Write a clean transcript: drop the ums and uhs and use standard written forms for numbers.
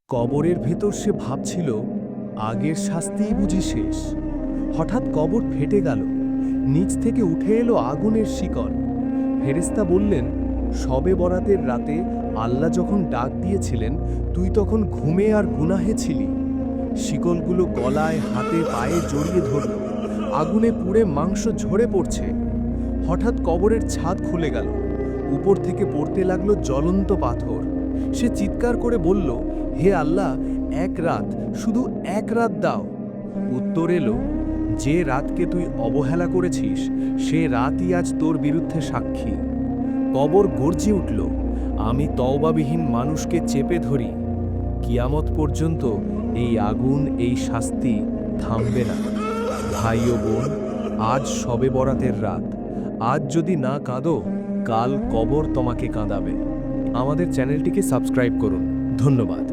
কবরের ভেতর সে ভাবছিল, আগের শাস্তিই বুঝি শেষ। হঠাৎ কবর ফেটে গেল, নিচ থেকে উঠে এলো আগুনের শিকল। ফেরেশতা বললেন, শবে বরাতের রাতে আল্লাহ যখন ডাক দিয়েছিলেন, তুই তখন ঘুমে আর গুনাহে ছিলি। শিকলগুলো গলায় হাতে পায়ে জড়িয়ে ধরল, আগুনে পুড়ে মাংস ঝরে পড়ছে। হঠাৎ কবরের ছাদ খুলে গেল, উপর থেকে পড়তে লাগলো জ্বলন্ত পাথর। সে চিৎকার করে বলল, হে আল্লাহ, এক রাত, শুধু এক রাত দাও। উত্তর এলো, যে রাতকে তুই অবহেলা করেছিস, সে রাতই আজ তোর বিরুদ্ধে সাক্ষী। কবর গর্জে উঠল, আমি তওবাবিহীন মানুষকে চেপে ধরি। কিয়ামত পর্যন্ত এই আগুন, এই শাস্তি থামবে না। ভাই ও বোন, আজ শবে বরাতের রাত। আজ যদি না কাঁদো, কাল কবর তোমাকে কাঁদাবে। আমাদের চ্যানেলটিকে সাবস্ক্রাইব করুন। ধন্যবাদ।